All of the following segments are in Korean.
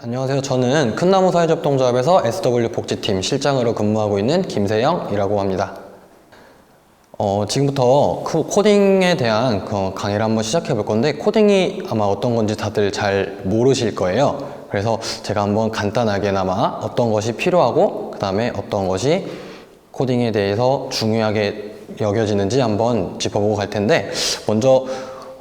안녕하세요. 저는 큰나무 사회접동조합에서 SW 복지팀 실장으로 근무하고 있는 김세영이라고 합니다. 지금부터 코딩에 대한 강의를 한번 시작해 볼 건데, 코딩이 아마 어떤 건지 다들 잘 모르실 거예요. 그래서 제가 한번 간단하게나마 어떤 것이 필요하고 그 다음에 어떤 것이 코딩에 대해서 중요하게 여겨지는지 한번 짚어보고 갈 텐데, 먼저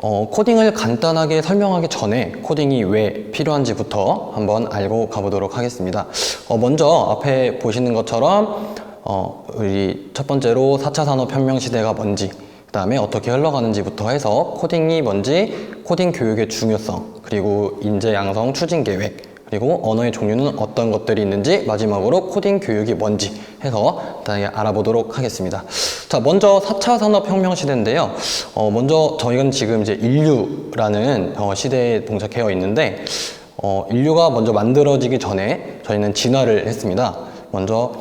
코딩을 간단하게 설명하기 전에 코딩이 왜 필요한지부터 한번 알고 가보도록 하겠습니다. 먼저 앞에 보시는 것처럼 우리 첫 번째로 4차 산업혁명 시대가 뭔지, 그 다음에 어떻게 흘러가는지부터 해서 코딩이 뭔지, 코딩 교육의 중요성, 그리고 인재 양성 추진 계획, 그리고 언어의 종류는 어떤 것들이 있는지, 마지막으로 코딩 교육이 뭔지 해서 간단하게 알아보도록 하겠습니다. 자, 먼저 4차 산업혁명 시대인데요. 먼저 저희는 지금 이제 인류라는 시대에 봉착해 있는데, 인류가 먼저 만들어지기 전에 저희는 진화를 했습니다. 먼저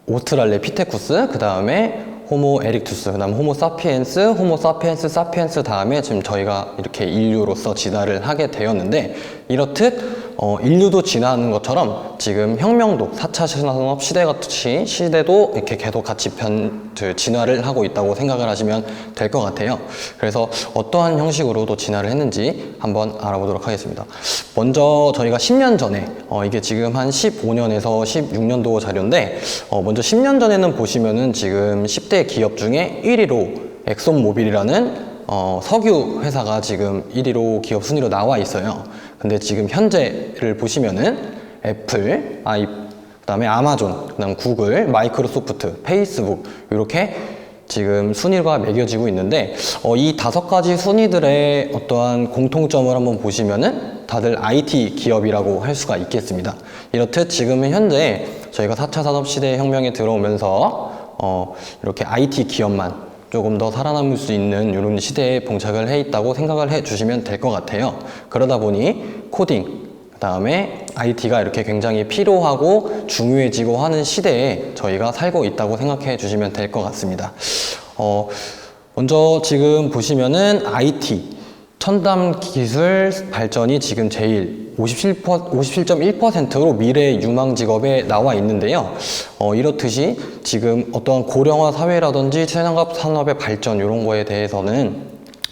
오스트랄레피테쿠스, 그 다음에 호모 에릭투스, 그 다음 호모 사피엔스, 호모 사피엔스, 사피엔스 다음에 지금 저희가 이렇게 인류로서 진화를 하게 되었는데, 이렇듯 인류도 진화하는 것처럼 지금 혁명도 4차 산업 시대 같이 시대도 이렇게 계속 같이 진화를 하고 있다고 생각을 하시면 될 것 같아요. 그래서 어떠한 형식으로도 진화를 했는지 한번 알아보도록 하겠습니다. 먼저 저희가 10년 전에 이게 지금 한 15년에서 16년도 자료인데, 먼저 10년 전에는 보시면은 지금 10대 기업 중에 1위로 엑손모빌이라는 석유 회사가 지금 1위로 기업 순위로 나와 있어요. 근데 지금 현재를 보시면은 애플, 그다음에 아마존, 그다음 구글, 마이크로소프트, 페이스북 이렇게 지금 순위가 매겨지고 있는데, 이 5가지 순위들의 어떠한 공통점을 한번 보시면은 다들 IT 기업이라고 할 수가 있겠습니다. 이렇듯 지금은 현재 저희가 4차 산업 시대 혁명에 들어오면서 이렇게 IT 기업만 조금 더 살아남을 수 있는 이런 시대에 봉착을 해 있다고 생각을 해 주시면 될 것 같아요. 그러다 보니 코딩, 그 다음에 IT가 이렇게 굉장히 필요하고 중요해지고 하는 시대에 저희가 살고 있다고 생각해 주시면 될 것 같습니다. 먼저 지금 보시면은 IT, 첨단 기술 발전이 지금 제일 57.1%로 미래 유망 직업에 나와 있는데요. 이렇듯이 지금 어떠한 고령화 사회라든지 최상급 산업의 발전 이런 거에 대해서는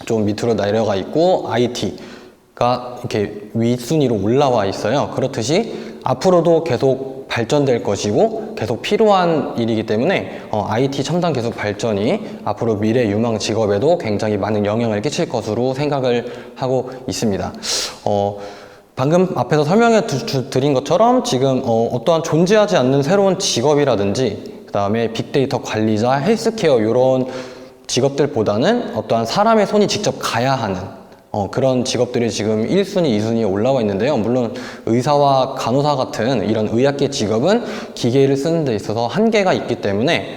좀 밑으로 내려가 있고, IT가 이렇게 윗순위로 올라와 있어요. 그렇듯이 앞으로도 계속 발전될 것이고 계속 필요한 일이기 때문에 IT 첨단 기술 발전이 앞으로 미래 유망 직업에도 굉장히 많은 영향을 끼칠 것으로 생각을 하고 있습니다. 방금 앞에서 설명해 드린 것처럼 지금 어떠한 존재하지 않는 새로운 직업이라든지, 그 다음에 빅데이터 관리자, 헬스케어 이런 직업들보다는 어떠한 사람의 손이 직접 가야 하는 그런 직업들이 지금 1순위, 2순위에 올라와 있는데요. 물론 의사와 간호사 같은 이런 의학계 직업은 기계를 쓰는 데 있어서 한계가 있기 때문에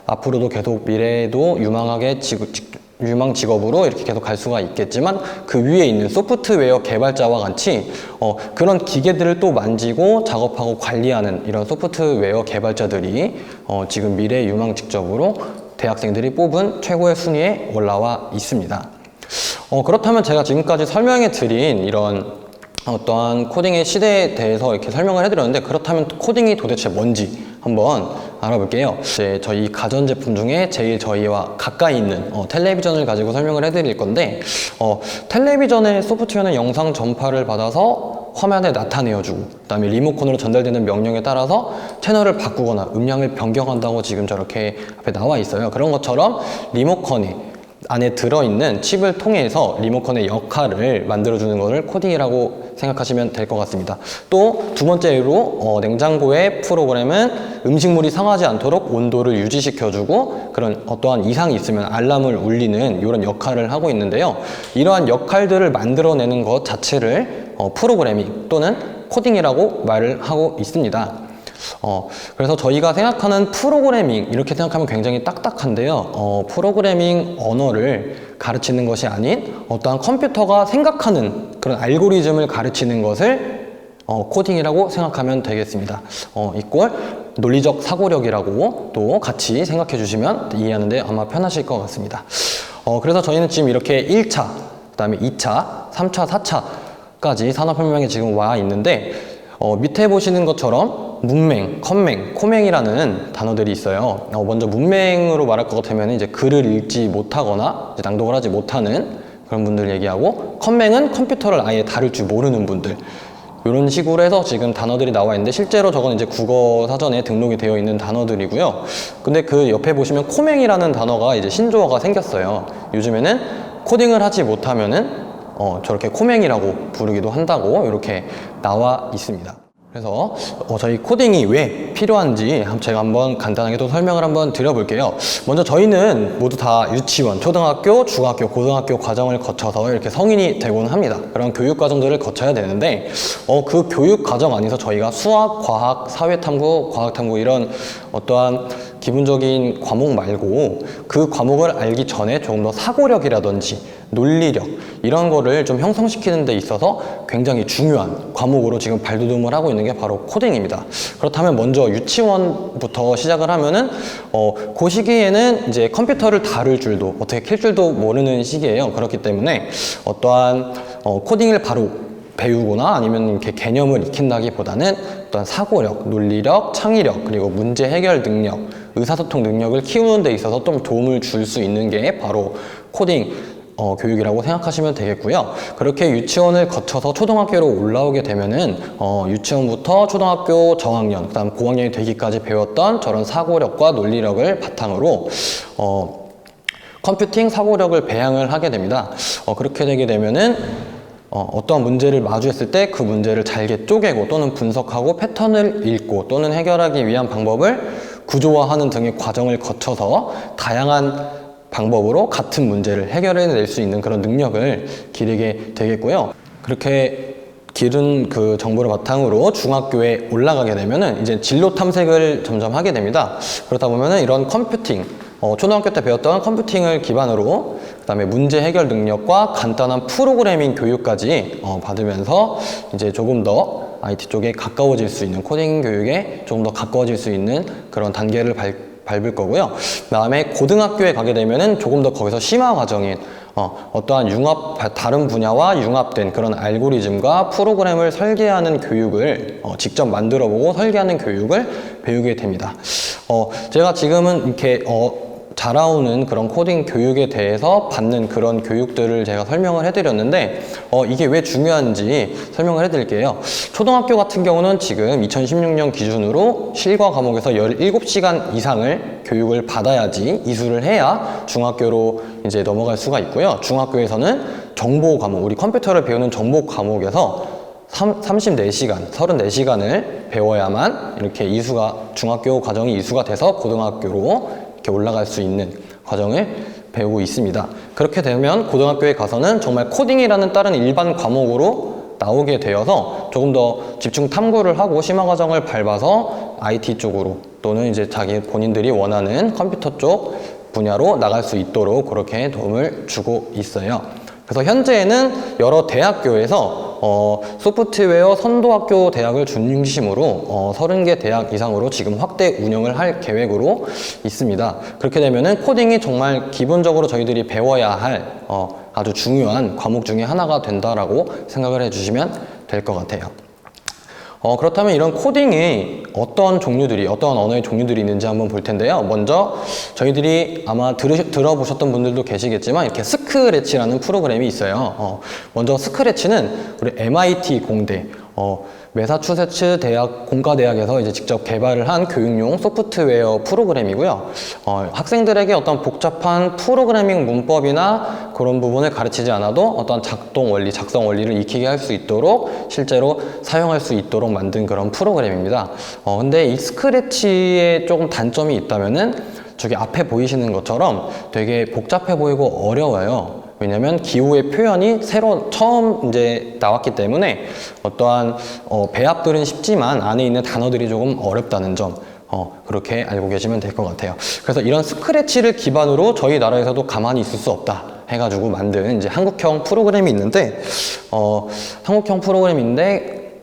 앞으로도 계속 미래에도 유망 직업으로 이렇게 계속 갈 수가 있겠지만, 그 위에 있는 소프트웨어 개발자와 같이 그런 기계들을 또 만지고 작업하고 관리하는 이런 소프트웨어 개발자들이 지금 미래 유망 직업으로 대학생들이 뽑은 최고의 순위에 올라와 있습니다. 그렇다면 제가 지금까지 설명해 드린 이런 어떠한 코딩의 시대에 대해서 이렇게 설명을 해드렸는데, 그렇다면 코딩이 도대체 뭔지 한번 알아볼게요. 이제 저희 가전제품 중에 제일 저희와 가까이 있는 텔레비전을 가지고 설명을 해드릴 건데, 텔레비전의 소프트웨어는 영상 전파를 받아서 화면에 나타내어주고, 그 다음에 리모컨으로 전달되는 명령에 따라서 채널을 바꾸거나 음량을 변경한다고 지금 저렇게 앞에 나와 있어요. 그런 것처럼 리모컨에 안에 들어있는 칩을 통해서 리모컨의 역할을 만들어주는 것을 코딩이라고 생각하시면 될 것 같습니다. 또 두 번째로 냉장고의 프로그램은 음식물이 상하지 않도록 온도를 유지시켜주고, 그런 어떠한 이상이 있으면 알람을 울리는 이런 역할을 하고 있는데요. 이러한 역할들을 만들어내는 것 자체를 프로그래밍 또는 코딩이라고 말을 하고 있습니다. 그래서 저희가 생각하는 프로그래밍, 이렇게 생각하면 굉장히 딱딱한데요. 프로그래밍 언어를 가르치는 것이 아닌 어떠한 컴퓨터가 생각하는 그런 알고리즘을 가르치는 것을 코딩이라고 생각하면 되겠습니다. 이꼴 논리적 사고력이라고 또 같이 생각해 주시면 이해하는데 아마 편하실 것 같습니다. 그래서 저희는 지금 이렇게 1차, 그 다음에 2차, 3차, 4차 까지 산업혁명이 지금 와 있는데 밑에 보시는 것처럼 문맹, 컴맹, 코맹이라는 단어들이 있어요. 먼저 문맹으로 말할 것 같으면 이제 글을 읽지 못하거나 이제 낭독을 하지 못하는 그런 분들 얘기하고, 컴맹은 컴퓨터를 아예 다룰 줄 모르는 분들, 이런 식으로 해서 지금 단어들이 나와 있는데 실제로 저건 이제 국어 사전에 등록이 되어 있는 단어들이고요. 근데 그 옆에 보시면 코맹이라는 단어가 이제 신조어가 생겼어요. 요즘에는 코딩을 하지 못하면은 저렇게 코맹이라고 부르기도 한다고 이렇게 나와 있습니다. 그래서 저희 코딩이 왜 필요한지 제가 한번 간단하게 또 설명을 한번 드려볼게요. 먼저 저희는 모두 다 유치원, 초등학교, 중학교, 고등학교 과정을 거쳐서 이렇게 성인이 되곤 합니다. 그런 교육 과정들을 거쳐야 되는데 그 교육 과정 안에서 저희가 수학, 과학, 사회탐구, 과학탐구 이런 어떠한 기본적인 과목 말고 그 과목을 알기 전에 조금 더 사고력이라든지 논리력 이런 거를 좀 형성시키는 데 있어서 굉장히 중요한 과목으로 지금 발돋움을 하고 있는 게 바로 코딩입니다. 그렇다면 먼저 유치원부터 시작을 하면은 그 시기에는 이제 컴퓨터를 다룰 줄도 어떻게 킬 줄도 모르는 시기예요. 그렇기 때문에 어떠한 코딩을 바로 배우거나 아니면 이렇게 개념을 익힌다기보다는 어떤 사고력, 논리력, 창의력, 그리고 문제 해결 능력, 의사소통 능력을 키우는 데 있어서 좀 도움을 줄 수 있는 게 바로 코딩 교육이라고 생각하시면 되겠고요. 그렇게 유치원을 거쳐서 초등학교로 올라오게 되면은 유치원부터 초등학교 저학년, 그다음 고학년이 되기까지 배웠던 저런 사고력과 논리력을 바탕으로 컴퓨팅 사고력을 배양을 하게 됩니다. 그렇게 되게 되면은 어떠한 문제를 마주했을 때 그 문제를 잘게 쪼개고 또는 분석하고 패턴을 읽고 또는 해결하기 위한 방법을 구조화하는 등의 과정을 거쳐서 다양한 방법으로 같은 문제를 해결해낼 수 있는 그런 능력을 기르게 되겠고요. 그렇게 기른 그 정보를 바탕으로 중학교에 올라가게 되면은 이제 진로 탐색을 점점 하게 됩니다. 그러다 보면은 이런 컴퓨팅, 초등학교 때 배웠던 컴퓨팅을 기반으로 그다음에 문제 해결 능력과 간단한 프로그래밍 교육까지 받으면서 이제 조금 더 IT 쪽에 가까워질 수 있는, 코딩 교육에 조금 더 가까워질 수 있는 그런 단계를 밟을 거고요. 그다음에 고등학교에 가게 되면은 조금 더 거기서 심화 과정인 어떠한 다른 분야와 융합된 그런 알고리즘과 프로그램을 설계하는 교육을 직접 만들어보고 설계하는 교육을 배우게 됩니다. 제가 지금은 이렇게 자라오는 그런 코딩 교육에 대해서 받는 그런 교육들을 제가 설명을 해드렸는데 이게 왜 중요한지 설명을 해드릴게요. 초등학교 같은 경우는 지금 2016년 기준으로 실과 과목에서 17시간 이상을 교육을 받아야지 이수를 해야 중학교로 이제 넘어갈 수가 있고요. 중학교에서는 정보 과목, 우리 컴퓨터를 배우는 정보 과목에서 34시간을 배워야만 이렇게 중학교 과정이 이수가 돼서 고등학교로 이렇게 올라갈 수 있는 과정을 배우고 있습니다. 그렇게 되면 고등학교에 가서는 정말 코딩이라는 다른 일반 과목으로 나오게 되어서 조금 더 집중 탐구를 하고 심화 과정을 밟아서 IT 쪽으로 또는 이제 본인들이 원하는 컴퓨터 쪽 분야로 나갈 수 있도록 그렇게 도움을 주고 있어요. 그래서 현재는 여러 대학교에서 소프트웨어 선도학교 대학을 중심으로 30개 대학 이상으로 지금 확대 운영을 할 계획으로 있습니다. 그렇게 되면은 코딩이 정말 기본적으로 저희들이 배워야 할 아주 중요한 과목 중에 하나가 된다라고 생각을 해주시면 될 것 같아요. 그렇다면 이런 코딩이 어떤 언어의 종류들이 있는지 한번 볼 텐데요. 먼저 저희들이 아마 들어보셨던 분들도 계시겠지만 이렇게 스크래치라는 프로그램이 있어요. 먼저 스크래치는 우리 MIT 공대, 매사추세츠 대학 공과대학에서 이제 직접 개발을 한 교육용 소프트웨어 프로그램이고요. 학생들에게 어떤 복잡한 프로그래밍 문법이나 그런 부분을 가르치지 않아도 어떤 작성 원리를 익히게 할 수 있도록 실제로 사용할 수 있도록 만든 그런 프로그램입니다. 근데 이 스크래치에 조금 단점이 있다면은 저기 앞에 보이시는 것처럼 되게 복잡해 보이고 어려워요. 왜냐면 기호의 표현이 처음 이제 나왔기 때문에 어떠한 배합들은 쉽지만 안에 있는 단어들이 조금 어렵다는 점 그렇게 알고 계시면 될 것 같아요. 그래서 이런 스크래치를 기반으로 저희 나라에서도 가만히 있을 수 없다 해가지고 만든 이제 한국형 프로그램이 있는데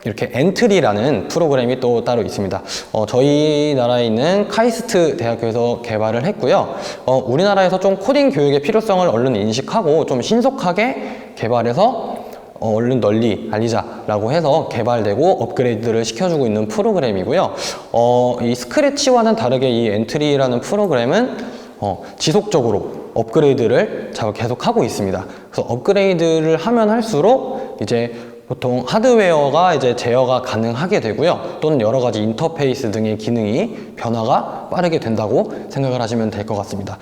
이렇게 엔트리라는 프로그램이 또 따로 있습니다. 저희 나라에 있는 카이스트 대학교에서 개발을 했고요. 우리나라에서 좀 코딩 교육의 필요성을 얼른 인식하고 좀 신속하게 개발해서 얼른 널리 알리자라고 해서 개발되고 업그레이드를 시켜주고 있는 프로그램이고요. 이 스크래치와는 다르게 이 엔트리라는 프로그램은 지속적으로 업그레이드를 계속 하고 있습니다. 그래서 업그레이드를 하면 할수록 이제 보통 하드웨어가 이제 제어가 가능하게 되고요. 또는 여러 가지 인터페이스 등의 기능이 변화가 빠르게 된다고 생각을 하시면 될 것 같습니다.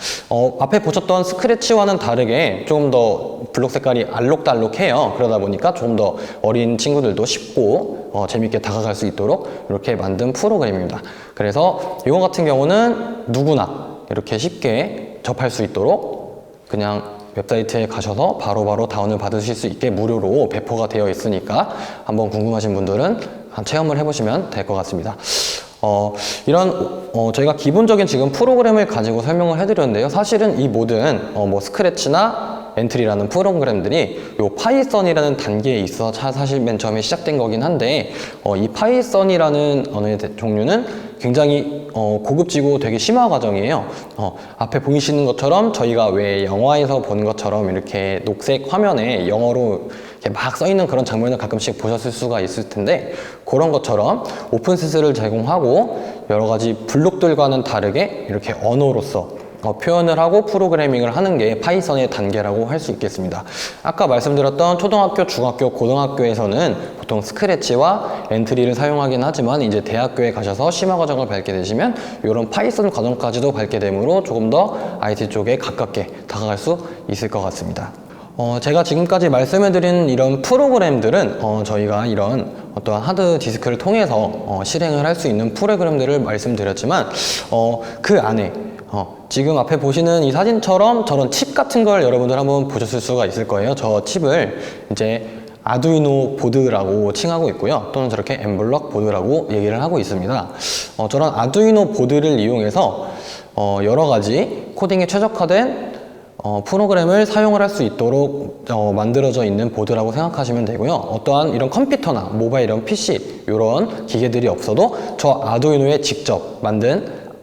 앞에 보셨던 스크래치와는 다르게 조금 더 블록 색깔이 알록달록해요. 그러다 보니까 조금 더 어린 친구들도 쉽고 재밌게 다가갈 수 있도록 이렇게 만든 프로그램입니다. 그래서 이거 같은 경우는 누구나 이렇게 쉽게 접할 수 있도록 그냥 웹사이트에 가셔서 바로바로 다운을 받으실 수 있게 무료로 배포가 되어 있으니까 한번 궁금하신 분들은 체험을 해보시면 될 것 같습니다. 저희가 기본적인 지금 프로그램을 가지고 설명을 해드렸는데요. 사실은 이 모든 뭐 스크래치나 엔트리라는 프로그램들이 요 파이썬이라는 단계에 있어 사실 맨 처음에 시작된 거긴 한데 이 파이썬이라는 언어의 종류는 굉장히 고급지고 되게 심화 과정이에요. 앞에 보이시는 것처럼 저희가 왜 영화에서 보는 것처럼 이렇게 녹색 화면에 영어로 이렇게 막 써있는 그런 장면을 가끔씩 보셨을 수가 있을 텐데 그런 것처럼 오픈소스를 제공하고 여러 가지 블록들과는 다르게 이렇게 언어로서 표현을 하고 프로그래밍을 하는 게 파이썬의 단계라고 할 수 있겠습니다. 아까 말씀드렸던 초등학교, 중학교, 고등학교에서는 보통 스크래치와 엔트리를 사용하긴 하지만 이제 대학교에 가셔서 심화 과정을 밟게 되시면 이런 파이썬 과정까지도 밟게 되므로 조금 더 IT 쪽에 가깝게 다가갈 수 있을 것 같습니다. 제가 지금까지 말씀해드린 이런 프로그램들은 저희가 이런 어떠한 하드디스크를 통해서 실행을 할 수 있는 프로그램들을 말씀드렸지만 그 안에 지금 앞에 보시는 이 사진처럼 저런 칩 같은 걸 여러분들 한번 보셨을 수가 있을 거예요. 저 칩을 이제 아두이노 보드라고 칭하고 있고요. 또는 저렇게 엠블럭 보드라고 얘기를 하고 있습니다. 저런 아두이노 보드를 이용해서 여러 가지 코딩에 최적화된 프로그램을 사용을 할 수 있도록 만들어져 있는 보드라고 생각하시면 되고요. 어떠한 이런 컴퓨터나 모바일 이런 PC 이런 기계들이 없어도 저 아두이노에 직접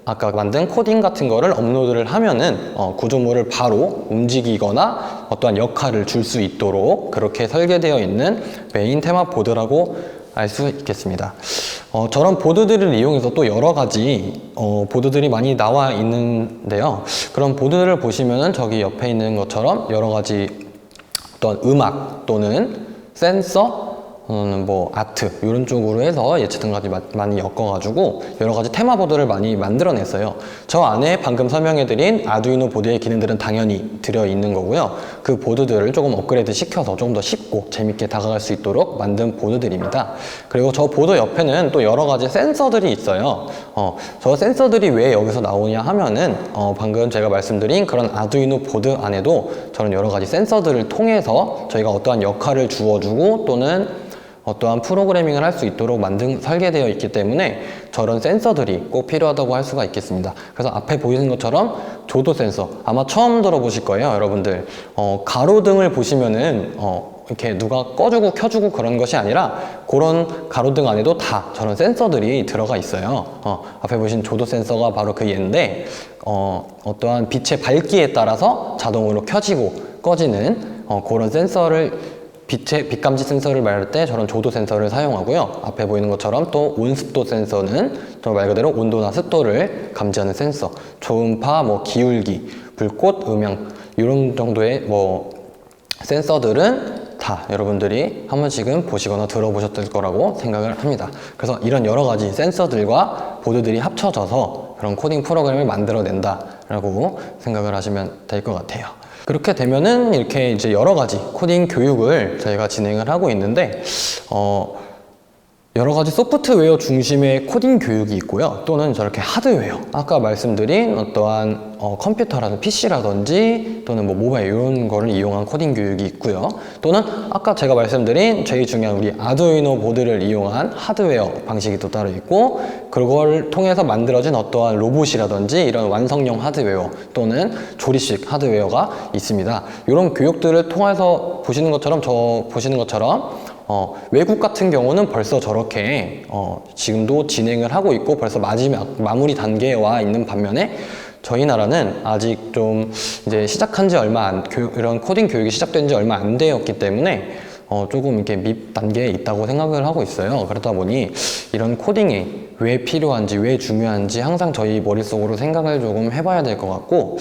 아까 만든 코딩 같은 거를 업로드를 하면은 구조물을 바로 움직이거나 어떠한 역할을 줄 수 있도록 그렇게 설계되어 있는 메인 테마 보드라고 알 수 있겠습니다. 저런 보드들을 이용해서 또 여러 가지 보드들이 많이 나와 있는데요. 그런 보드를 보시면은 저기 옆에 있는 것처럼 여러 가지 어떤 음악 또는 센서 뭐 아트 이런 쪽으로 해서 예치 등까지 많이 엮어가지고 여러 가지 테마 보드를 많이 만들어냈어요. 저 안에 방금 설명해드린 아두이노 보드의 기능들은 당연히 들어있는 거고요. 그 보드들을 조금 업그레이드 시켜서 조금 더 쉽고 재밌게 다가갈 수 있도록 만든 보드들입니다. 그리고 저 보드 옆에는 또 여러 가지 센서들이 있어요. 저 센서들이 왜 여기서 나오냐 하면은 방금 제가 말씀드린 그런 아두이노 보드 안에도 저런 여러 가지 센서들을 통해서 저희가 어떠한 역할을 주어주고 또는 어떠한 프로그래밍을 할 수 있도록 설계되어 있기 때문에 저런 센서들이 꼭 필요하다고 할 수가 있겠습니다. 그래서 앞에 보이는 것처럼 조도 센서 아마 처음 들어보실 거예요, 여러분들. 가로등을 보시면은 이렇게 누가 꺼주고 켜주고 그런 것이 아니라 그런 가로등 안에도 다 저런 센서들이 들어가 있어요. 앞에 보신 조도 센서가 바로 그 얘인데 어떠한 빛의 밝기에 따라서 자동으로 켜지고 꺼지는 그런 센서를 빛감지 센서를 말할 때 저런 조도 센서를 사용하고요. 앞에 보이는 것처럼 또 온습도 센서는 말 그대로 온도나 습도를 감지하는 센서, 초음파, 기울기, 불꽃, 음향 이런 정도의 센서들은 다 여러분들이 한 번씩은 보시거나 들어보셨을 거라고 생각을 합니다. 그래서 이런 여러 가지 센서들과 보드들이 합쳐져서 그런 코딩 프로그램을 만들어낸다라고 생각을 하시면 될 것 같아요. 그렇게 되면은 이렇게 이제 여러 가지 코딩 교육을 저희가 진행을 하고 있는데, 여러 가지 소프트웨어 중심의 코딩 교육이 있고요. 또는 저렇게 하드웨어, 아까 말씀드린 어떠한 컴퓨터라든지 PC라든지 또는 모바일 이런 거를 이용한 코딩 교육이 있고요. 또는 아까 제가 말씀드린 제일 중요한 우리 아두이노 보드를 이용한 하드웨어 방식이 또 따로 있고, 그걸 통해서 만들어진 어떠한 로봇이라든지 이런 완성형 하드웨어 또는 조립식 하드웨어가 있습니다. 이런 교육들을 통해서 보시는 것처럼 외국 같은 경우는 벌써 저렇게 지금도 진행을 하고 있고 벌써 마무리 단계에 와 있는 반면에 저희 나라는 아직 좀 이제 시작한 지 이런 코딩 교육이 시작된 지 얼마 안 되었기 때문에 조금 이렇게 밑 단계에 있다고 생각을 하고 있어요. 그러다 보니 이런 코딩이 왜 필요한지, 왜 중요한지 항상 저희 머릿속으로 생각을 조금 해봐야 될 것 같고,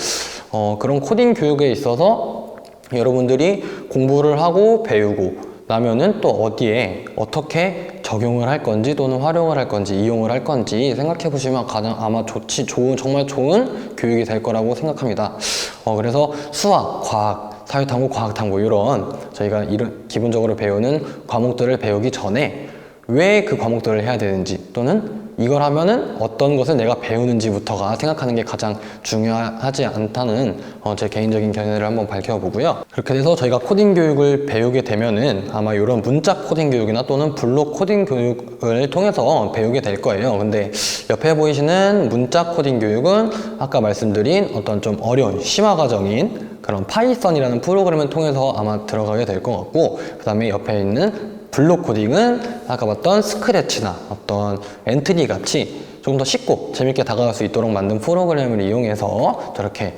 그런 코딩 교육에 있어서 여러분들이 공부를 하고 배우고 나면은 또 어디에 어떻게 적용을 할 건지 또는 활용을 할 건지 이용을 할 건지 생각해 보시면 가장 아마 정말 좋은 교육이 될 거라고 생각합니다. 그래서 수학, 과학, 사회탐구, 과학탐구 이런 저희가 이런 기본적으로 배우는 과목들을 배우기 전에 왜 그 과목들을 해야 되는지 또는 이걸 하면은 어떤 것을 내가 배우는지부터가 생각하는 게 가장 중요하지 않다는 제 개인적인 견해를 한번 밝혀보고요. 그렇게 돼서 저희가 코딩 교육을 배우게 되면은 아마 이런 문자 코딩 교육이나 또는 블록 코딩 교육을 통해서 배우게 될 거예요. 근데 옆에 보이시는 문자 코딩 교육은 아까 말씀드린 어떤 좀 어려운 심화과정인 그런 파이썬이라는 프로그램을 통해서 아마 들어가게 될 것 같고, 그 다음에 옆에 있는 블록 코딩은 아까 봤던 스크래치나 어떤 엔트리 같이 조금 더 쉽고 재밌게 다가갈 수 있도록 만든 프로그램을 이용해서 저렇게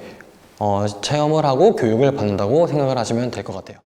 체험을 하고 교육을 받는다고 생각을 하시면 될 것 같아요.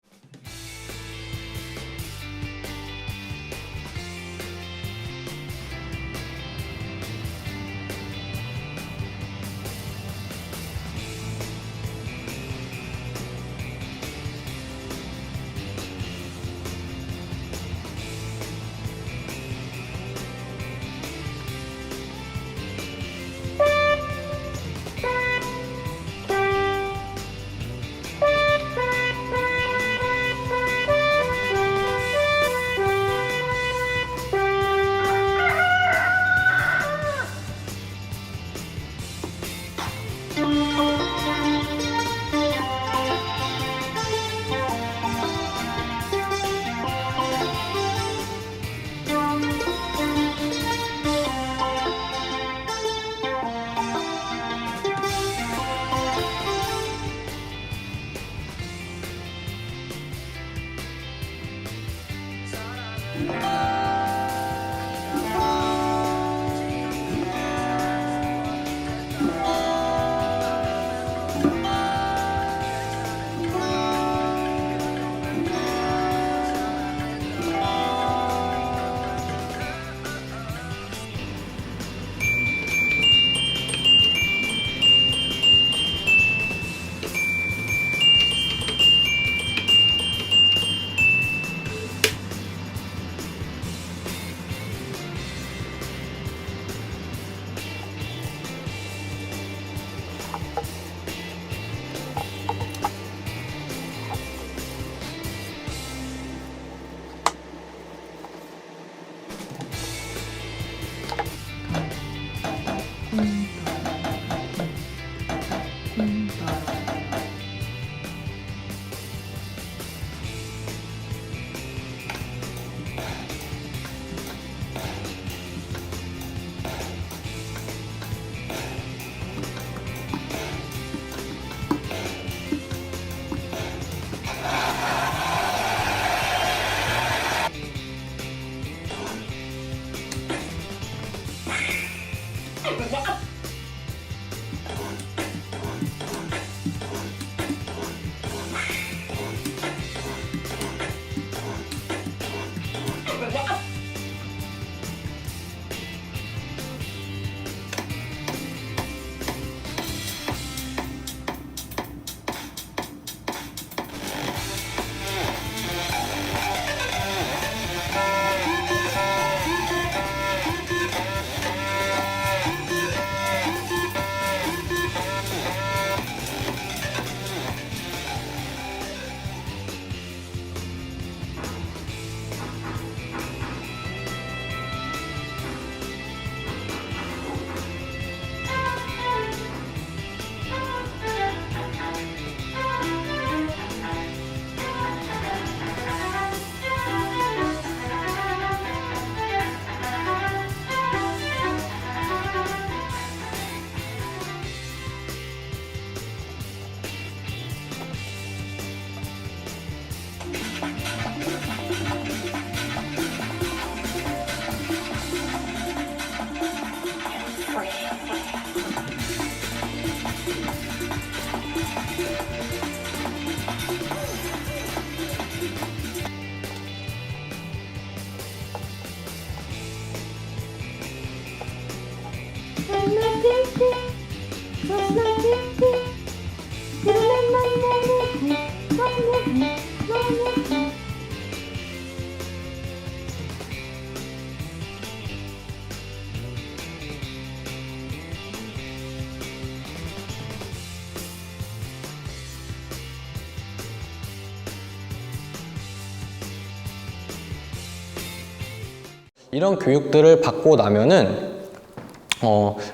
이런 교육들을 받고 나면은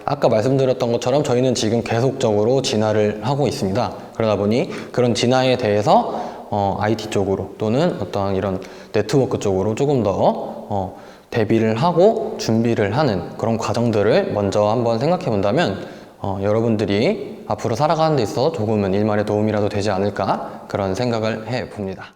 아까 말씀드렸던 것처럼 저희는 지금 계속적으로 진화를 하고 있습니다. 그러다 보니 그런 진화에 대해서 IT 쪽으로 또는 어떠한 이런 네트워크 쪽으로 조금 더 대비를 하고 준비를 하는 그런 과정들을 먼저 한번 생각해 본다면 여러분들이 앞으로 살아가는 데 있어서 조금은 일말의 도움이라도 되지 않을까 그런 생각을 해 봅니다.